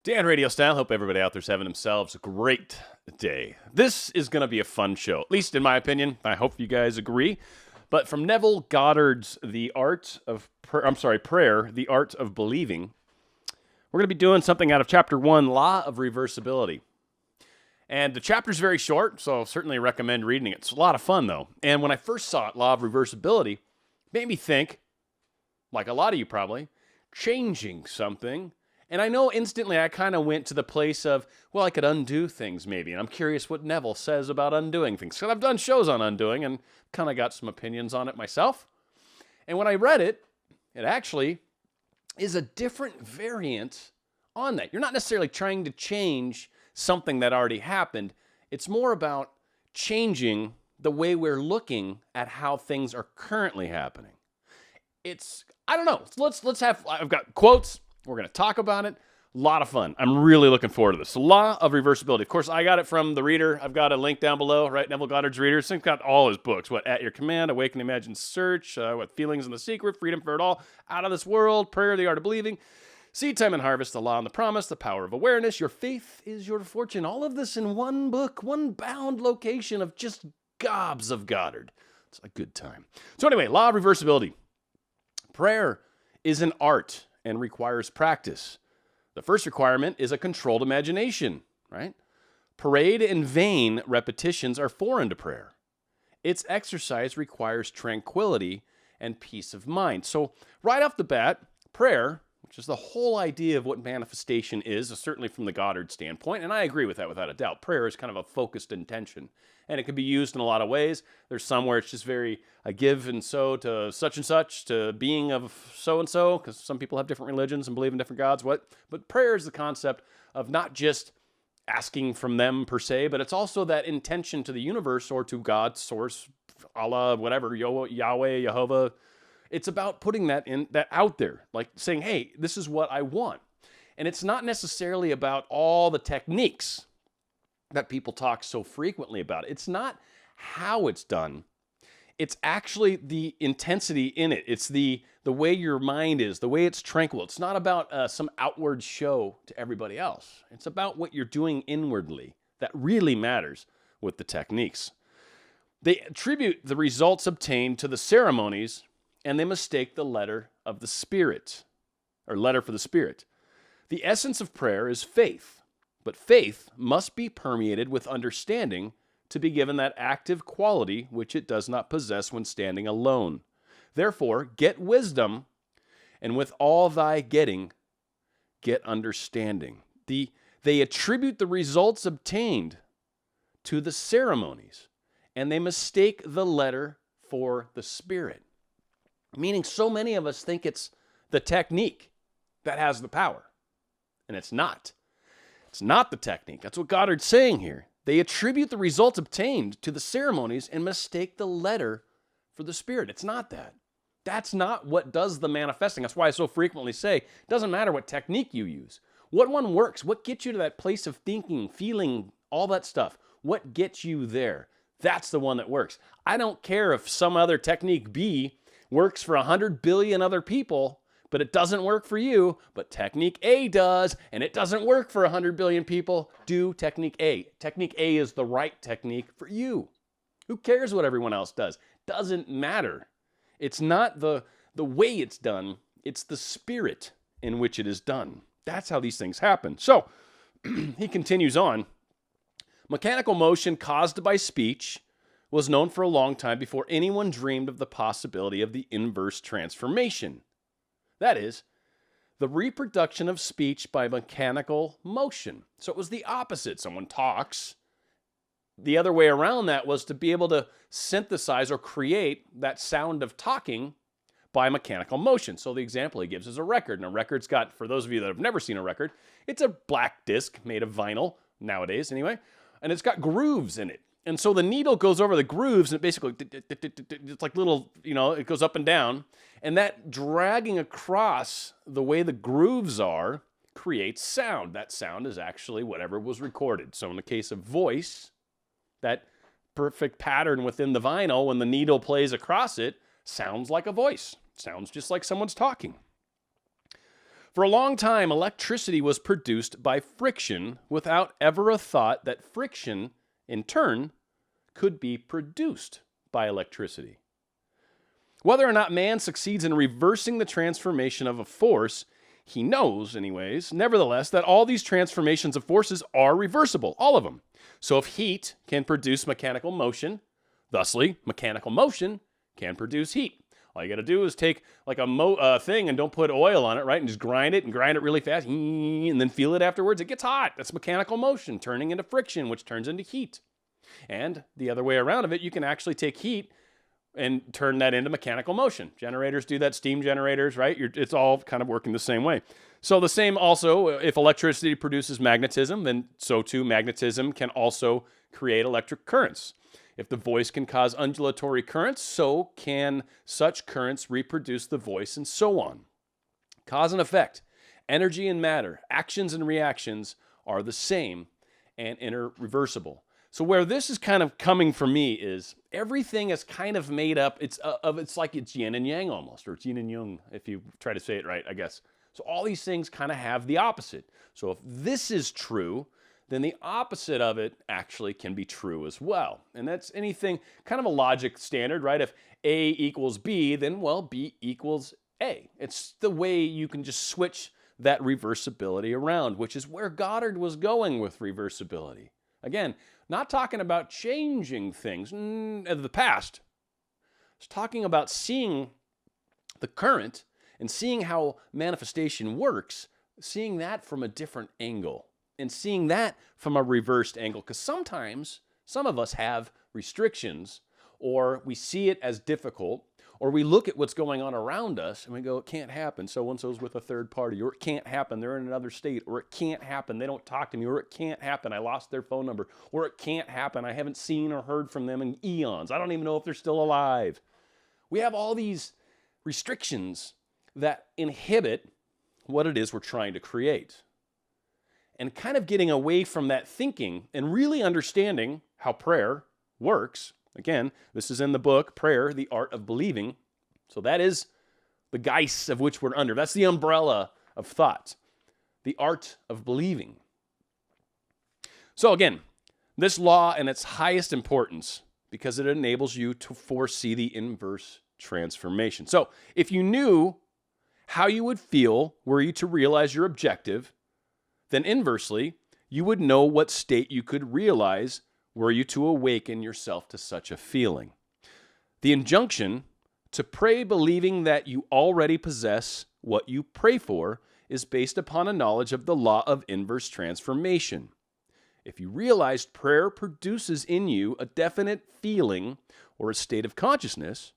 Dan RadioStyle. Hope everybody out there's having themselves a great day. This is going to be a fun show, at least in my opinion. I hope you guys agree. But from Neville Goddard's Prayer, The Art of Believing, we're going to be doing something out of Chapter 1, Law of Reversibility. And the chapter's very short, so certainly recommend reading it. It's a lot of fun, though. And when I first saw it, Law of Reversibility, it made me think, like a lot of you probably, changing something. And I know instantly I kind of went to the place of, well, I could undo things maybe. And I'm curious what Neville says about undoing things. Because I've done shows on undoing and kind of got some opinions on it myself. And when I read it, it actually is a different variant on that. You're not necessarily trying to change something that already happened. It's more about changing the way we're looking at how things are currently happening. I don't know. I've got quotes. We're going to talk about it. A lot of fun. I'm really looking forward to this. The Law of Reversibility. Of course, I got it from the reader. I've got a link down below, right? Neville Goddard's reader. So he's got all his books. At Your Command, Awaken, Imagine, Search, Feelings in the Secret, Freedom for It All, Out of This World, Prayer, The Art of Believing, Seed Time and Harvest, The Law and the Promise, The Power of Awareness, Your Faith is Your Fortune. All of this in one book, one bound location of just gobs of Goddard. It's a good time. So anyway, Law of Reversibility. Prayer is an art and requires practice. The first requirement is a controlled imagination, right? Parade and vain repetitions are foreign to prayer. Its exercise requires tranquility and peace of mind. So right off the bat, prayer, which is the whole idea of what manifestation is certainly from the Goddard standpoint, and I agree with that without a doubt. Prayer is kind of a focused intention, and it can be used in a lot of ways. There's some where it's just very a give and so to such and such, to being of so-and-so, because some people have different religions and believe in different gods. But prayer is the concept of not just asking from them per se, but it's also that intention to the universe or to God, source, Allah, whatever, Yahweh, Jehovah. It's about putting that out there, like saying, hey, this is what I want. And it's not necessarily about all the techniques that people talk so frequently about. It's not how it's done. It's actually the intensity in it. It's the way your mind is, the way it's tranquil. It's not about some outward show to everybody else. It's about what you're doing inwardly that really matters with the techniques. They attribute the results obtained to the ceremonies, and they mistake the letter of the Spirit, or letter for the Spirit. The essence of prayer is faith, but faith must be permeated with understanding to be given that active quality which it does not possess when standing alone. Therefore, get wisdom, and with all thy getting, get understanding. They attribute the results obtained to the ceremonies, and they mistake the letter for the Spirit. Meaning so many of us think it's the technique that has the power. And it's not. It's not the technique. That's what Goddard's saying here. They attribute the results obtained to the ceremonies and mistake the letter for the Spirit. It's not that. That's not what does the manifesting. That's why I so frequently say, it doesn't matter what technique you use. What one works, what gets you to that place of thinking, feeling, all that stuff. What gets you there? That's the one that works. I don't care if some other technique B works for 100 billion other people, but it doesn't work for you. But technique A does, and it doesn't work for 100 billion people. Do technique A. Technique A is the right technique for you. Who cares what everyone else does? Doesn't matter. It's not the way it's done. It's the spirit in which it is done. That's how these things happen. So he continues on. Mechanical motion caused by speech was known for a long time before anyone dreamed of the possibility of the inverse transformation. That is, the reproduction of speech by mechanical motion. So it was the opposite. Someone talks. The other way around that was to be able to synthesize or create that sound of talking by mechanical motion. So the example he gives is a record. And a record's got, for those of you that have never seen a record, it's a black disc made of vinyl, nowadays anyway, and it's got grooves in it. And so the needle goes over the grooves, and it basically, it's like little, it goes up and down. And that dragging across the way the grooves are creates sound. That sound is actually whatever was recorded. So in the case of voice, that perfect pattern within the vinyl, when the needle plays across it, sounds like a voice. Sounds just like someone's talking. For a long time, electricity was produced by friction without ever a thought that friction, in turn, could be produced by electricity. Whether or not man succeeds in reversing the transformation of a force, he knows, anyways, nevertheless, that all these transformations of forces are reversible, all of them. So if heat can produce mechanical motion, thusly, mechanical motion can produce heat. All you got to do is take like a thing and don't put oil on it, right? And just grind it really fast, and then feel it afterwards. It gets hot. That's mechanical motion turning into friction, which turns into heat. And the other way around of it, you can actually take heat and turn that into mechanical motion. Generators do that, steam generators, right? It's all kind of working the same way. So the same also, if electricity produces magnetism, then so too magnetism can also create electric currents. If the voice can cause undulatory currents, so can such currents reproduce the voice, and so on. Cause and effect, energy and matter, actions and reactions are the same and irreversible. So where this is kind of coming for me is everything is kind of made up. It's like it's yin and yang almost, or it's yin and yang if you try to say it right, I guess. So all these things kind of have the opposite. So if this is true, then the opposite of it actually can be true as well. And that's anything, kind of a logic standard, right? If A equals B, then, well, B equals A. It's the way you can just switch that reversibility around, which is where Goddard was going with reversibility. Again, not talking about changing things of the past. It's talking about seeing the current and seeing how manifestation works, seeing that from a different angle. And seeing that from a reversed angle. Because sometimes some of us have restrictions, or we see it as difficult, or we look at what's going on around us and we go, it can't happen. So-and-so's with a third party, or it can't happen. They're in another state, or it can't happen. They don't talk to me, or it can't happen. I lost their phone number, or it can't happen. I haven't seen or heard from them in eons. I don't even know if they're still alive. We have all these restrictions that inhibit what it is we're trying to create. And kind of getting away from that thinking and really understanding how prayer works. Again, this is in the book, Prayer, the Art of Believing. So that is the geist of which we're under. That's the umbrella of thought. The art of believing. So again, this law and its highest importance because it enables you to foresee the inverse transformation. So if you knew how you would feel were you to realize your objective, then inversely, you would know what state you could realize were you to awaken yourself to such a feeling. The injunction to pray believing that you already possess what you pray for is based upon a knowledge of the law of inverse transformation. If you realized prayer produces in you a definite feeling or a state of consciousness,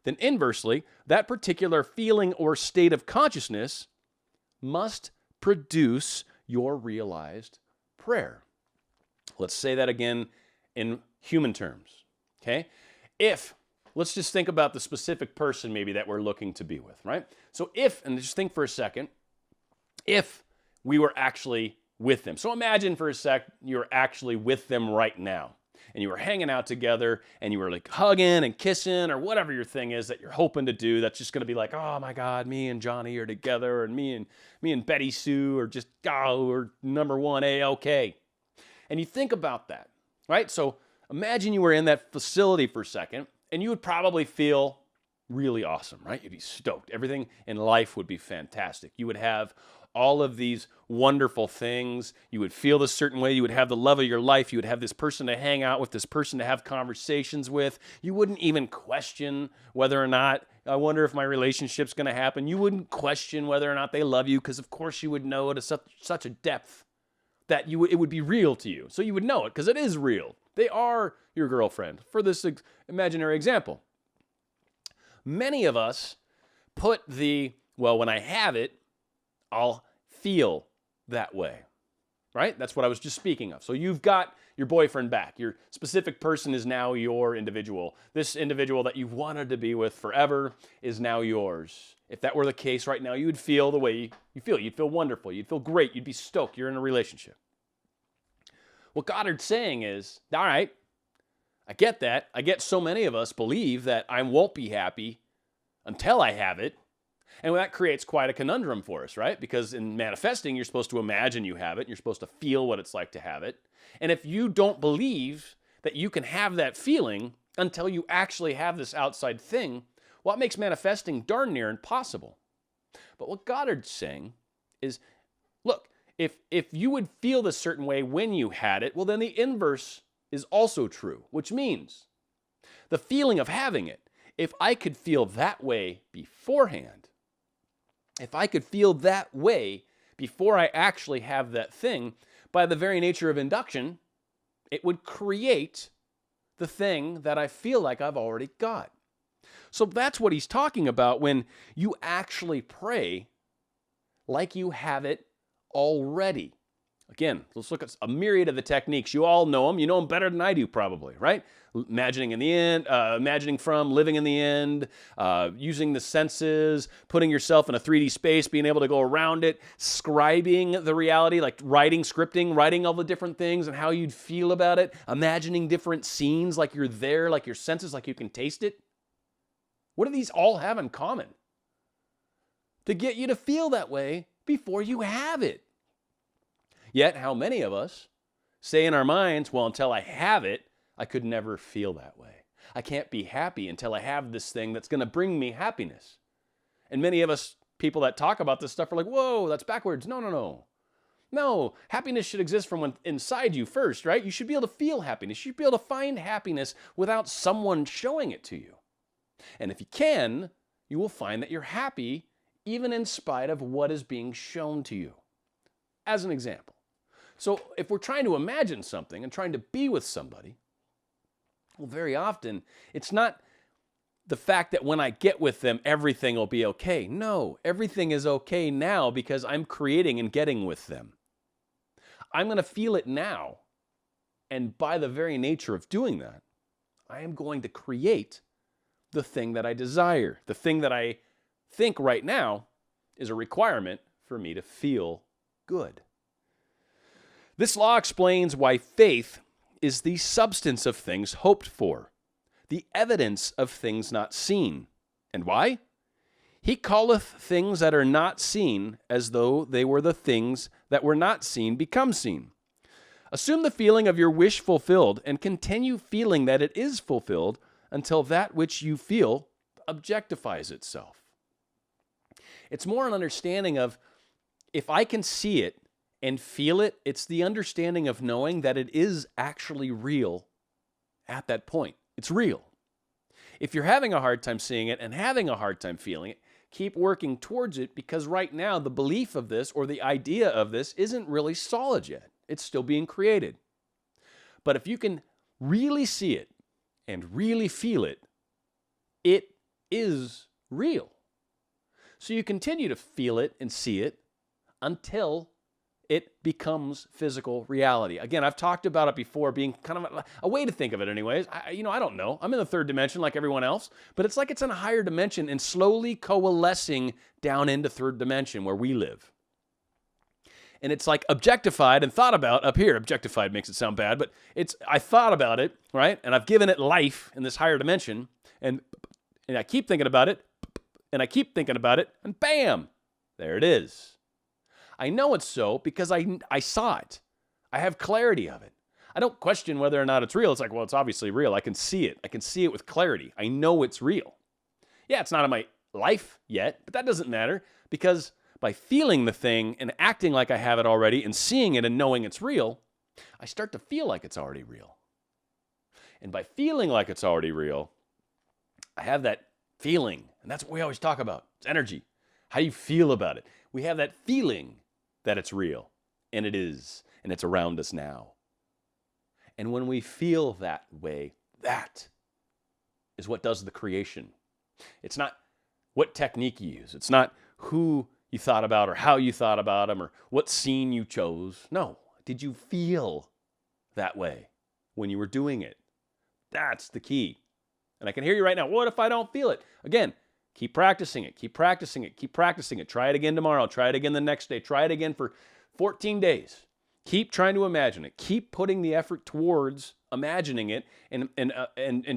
then inversely, that particular feeling or state of consciousness must produce your realized prayer. Let's say that again in human terms, okay? Let's just think about the specific person maybe that we're looking to be with, right? So and just think for a second, if we were actually with them. So imagine for a sec, you're actually with them right now. And you were hanging out together and you were like hugging and kissing or whatever your thing is that you're hoping to do. That's just going to be like, oh my God, me and Johnny are together, and me and Betty Sue are just, we're number one A-OK. And you think about that, right? So imagine you were in that facility for a second and you would probably feel really awesome, right? You'd be stoked. Everything in life would be fantastic. You would have all of these wonderful things. You would feel this certain way. You would have the love of your life. You would have this person to hang out with, this person to have conversations with. You wouldn't even question whether or not, I wonder if my relationship's going to happen. You wouldn't question whether or not they love you because, of course, you would know it at such a depth that it would be real to you. So you would know it because it is real. They are your girlfriend for this imaginary example. Many of us put when I have it, I'll feel that way, right? That's what I was just speaking of. So you've got your boyfriend back. Your specific person is now your individual. This individual that you've wanted to be with forever is now yours. If that were the case right now, you would feel the way you feel. You'd feel wonderful. You'd feel great. You'd be stoked. You're in a relationship. What Goddard's saying is, all right, I get that. I get so many of us believe that I won't be happy until I have it. And that creates quite a conundrum for us, right? Because in manifesting, you're supposed to imagine you have it. You're supposed to feel what it's like to have it. And if you don't believe that you can have that feeling until you actually have this outside thing, well, it makes manifesting darn near impossible. But what Goddard's saying is, look, if you would feel this certain way when you had it, well, then the inverse is also true, which means the feeling of having it, if I could feel that way beforehand, if I could feel that way before I actually have that thing, by the very nature of induction, it would create the thing that I feel like I've already got. So that's what he's talking about when you actually pray like you have it already. Again, let's look at a myriad of the techniques. You all know them. You know them better than I do probably, right? Imagining in the end, imagining from, living in the end, using the senses, putting yourself in a 3D space, being able to go around it, scribing the reality, like scripting, writing all the different things and how you'd feel about it, imagining different scenes like you're there, like your senses, like you can taste it. What do these all have in common? To get you to feel that way before you have it. Yet, how many of us say in our minds, well, until I have it, I could never feel that way. I can't be happy until I have this thing that's going to bring me happiness. And many of us, people that talk about this stuff, are like, whoa, that's backwards. No. No, happiness should exist from inside you first, right? You should be able to feel happiness. You should be able to find happiness without someone showing it to you. And if you can, you will find that you're happy even in spite of what is being shown to you. As an example. So if we're trying to imagine something and trying to be with somebody, well, very often it's not the fact that when I get with them, everything will be okay. No, everything is okay now because I'm creating and getting with them. I'm going to feel it now. And by the very nature of doing that, I am going to create the thing that I desire. The thing that I think right now is a requirement for me to feel good. This law explains why faith is the substance of things hoped for, the evidence of things not seen. And why? He calleth things that are not seen as though they were the things that were not seen become seen. Assume the feeling of your wish fulfilled and continue feeling that it is fulfilled until that which you feel objectifies itself. It's more an understanding of if I can see it and feel it, it's the understanding of knowing that it is actually real at that point. It's real. If you're having a hard time seeing it and having a hard time feeling it, keep working towards it because right now the belief of this or the idea of this isn't really solid yet. It's still being created. But if you can really see it and really feel it, it is real. So you continue to feel it and see it until it becomes physical reality. Again, I've talked about it before being kind of a way to think of it anyways. I don't know. I'm in the third dimension like everyone else, but it's like it's in a higher dimension and slowly coalescing down into third dimension where we live. And it's like objectified and thought about up here. Objectified makes it sound bad, but I thought about it, right? And I've given it life in this higher dimension, and I keep thinking about it, and I keep thinking about it, and bam, there it is. I know it's so because I saw it. I have clarity of it. I don't question whether or not it's real. It's like, well, it's obviously real. I can see it. I can see it with clarity. I know it's real. Yeah, it's not in my life yet, but that doesn't matter because by feeling the thing and acting like I have it already and seeing it and knowing it's real, I start to feel like it's already real. And by feeling like it's already real, I have that feeling. And that's what we always talk about. It's energy. How you feel about it. We have that feeling that it's real, and it is, and it's around us now. And when we feel that way, that is what does the creation. It's not what technique you use. It's not who you thought about or how you thought about them or what scene you chose. No, did you feel that way when you were doing it? That's the key. And I can hear you right now. What if I don't feel it? Again, keep practicing it, keep practicing it, keep practicing it. Try it again tomorrow. Try it again the next day. Try it again for 14 days. Keep trying to imagine it. Keep putting the effort towards imagining it and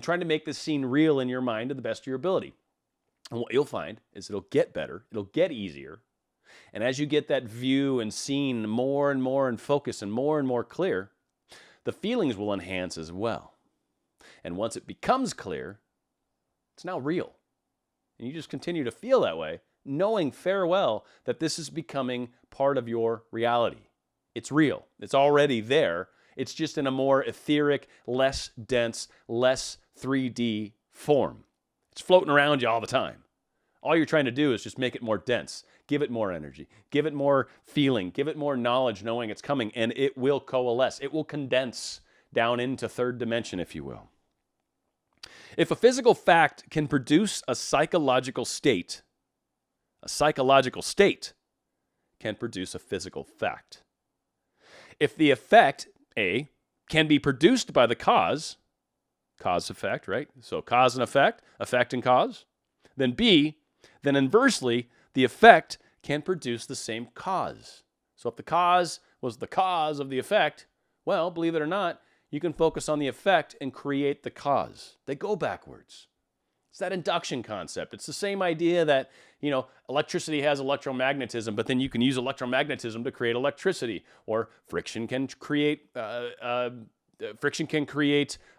trying to make this scene real in your mind to the best of your ability. And what you'll find is it'll get better, it'll get easier. And as you get that view and scene more and more in focus and more clear, the feelings will enhance as well. And once it becomes clear, it's now real. And you just continue to feel that way, knowing farewell that this is becoming part of your reality. It's real. It's already there. It's just in a more etheric, less dense, less 3D form. It's floating around you all the time. All you're trying to do is just make it more dense, give it more energy, give it more feeling, give it more knowledge, knowing it's coming, and it will coalesce. It will condense down into third dimension, if you will. If a physical fact can produce a psychological state can produce a physical fact. If the effect, A, can be produced by the cause effect, right? So cause and effect and cause. Then B, then inversely, the effect can produce the same cause. So if the cause was the cause of the effect, well, believe it or not, you can focus on the effect and create the cause. They go backwards. It's that induction concept. It's the same idea that, electricity has electromagnetism, but then you can use electromagnetism to create electricity, or friction can create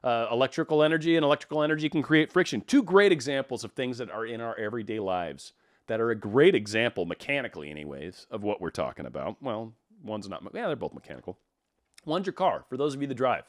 electrical energy, and electrical energy can create friction. Two great examples of things that are in our everyday lives that are a great example, mechanically anyways, of what we're talking about. Well, one's not, they're both mechanical. One's your car, for those of you that drive,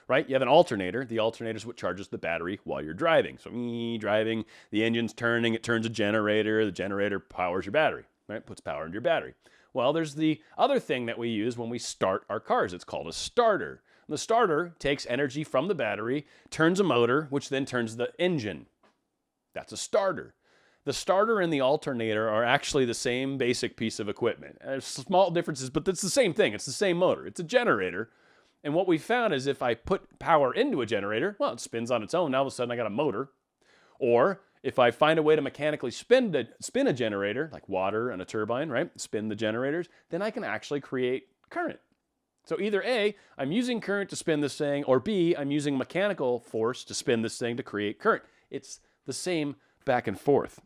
right? You have an alternator. The alternator is what charges the battery while you're driving. So driving, the engine's turning, it turns a generator. The generator powers your battery, right? Puts power into your battery. Well, there's the other thing that we use when we start our cars. It's called a starter. The starter takes energy from the battery, turns a motor, which then turns the engine. That's a starter. The starter and the alternator are actually the same basic piece of equipment. There's small differences, but it's the same thing. It's the same motor. It's a generator. And what we found is if I put power into a generator, well, it spins on its own. Now all of a sudden I got a motor. Or if I find a way to mechanically spin a generator, like water and a turbine, right? Spin the generators, then I can actually create current. So either A, I'm using current to spin this thing, or B, I'm using mechanical force to spin this thing to create current. It's the same back and forth.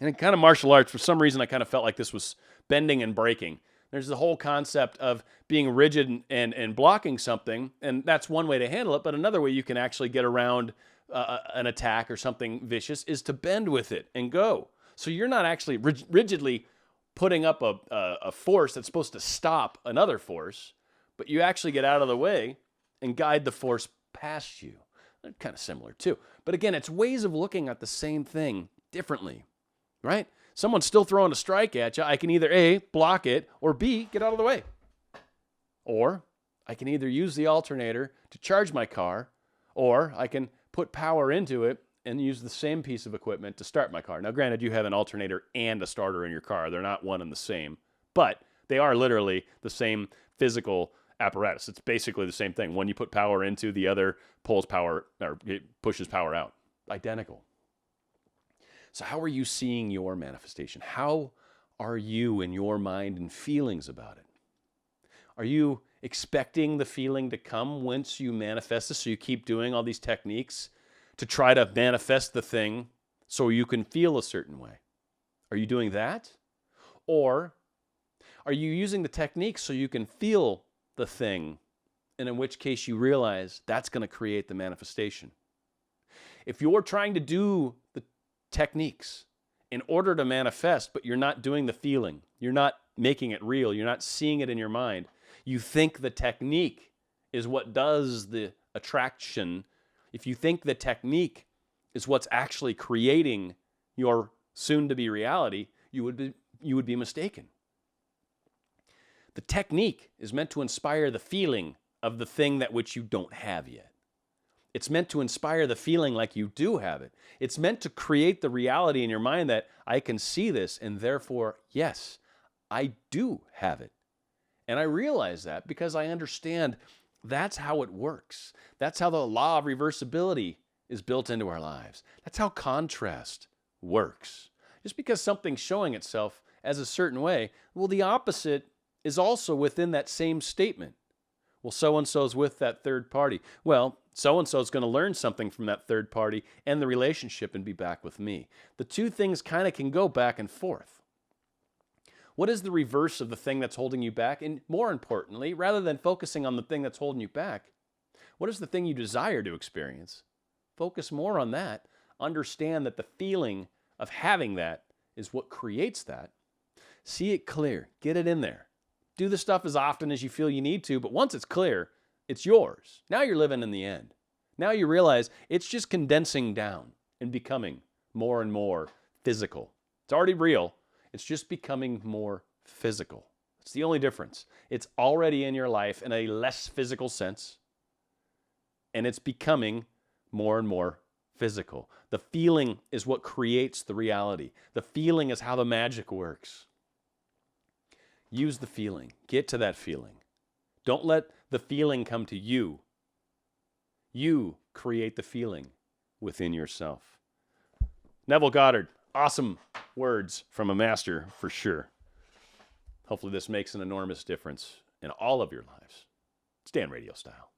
And in kind of martial arts, for some reason, I kind of felt like this was bending and breaking. There's the whole concept of being rigid and blocking something, and that's one way to handle it, but another way you can actually get around an attack or something vicious is to bend with it and go. So you're not actually rigidly putting up a force that's supposed to stop another force, but you actually get out of the way and guide the force past you. They're kind of similar too. But again, it's ways of looking at the same thing differently, right? Someone's still throwing a strike at you. I can either A, block it, or B, get out of the way. Or I can either use the alternator to charge my car, or I can put power into it and use the same piece of equipment to start my car. Now, granted, you have an alternator and a starter in your car. They're not one and the same, but they are literally the same physical apparatus. It's basically the same thing. One you put power into, the other pulls power or it pushes power out. Identical. So how are you seeing your manifestation? How are you in your mind and feelings about it? Are you expecting the feeling to come once you manifest this, so you keep doing all these techniques to try to manifest the thing so you can feel a certain way? Are you doing that? Or are you using the techniques so you can feel the thing, and in which case you realize that's going to create the manifestation? If you're trying to do the techniques in order to manifest, but you're not doing the feeling, you're not making it real, you're not seeing it in your mind, you think the technique is what does the attraction. If you think the technique is what's actually creating your soon-to-be reality, you would be mistaken. The technique is meant to inspire the feeling of the thing that which you don't have yet. It's meant to inspire the feeling like you do have it. It's meant to create the reality in your mind that I can see this, and therefore, yes, I do have it. And I realize that because I understand that's how it works. That's how the law of reversibility is built into our lives. That's how contrast works. Just because something's showing itself as a certain way, well, the opposite is also within that same statement. Well, so-and-so's with that third party. Well, so-and-so's going to learn something from that third party and the relationship and be back with me. The two things kind of can go back and forth. What is the reverse of the thing that's holding you back? And more importantly, rather than focusing on the thing that's holding you back, what is the thing you desire to experience? Focus more on that. Understand that the feeling of having that is what creates that. See it clear. Get it in there. Do the stuff as often as you feel you need to, but once it's clear, it's yours. Now you're living in the end. Now you realize it's just condensing down and becoming more and more physical. It's already real. It's just becoming more physical. It's the only difference. It's already in your life in a less physical sense, and it's becoming more and more physical. The feeling is what creates the reality. The feeling is how the magic works. Use the feeling. Get to that feeling. Don't let the feeling come to you. You create the feeling within yourself. Neville Goddard, awesome words from a master for sure. Hopefully this makes an enormous difference in all of your lives. Stay on Radio Style.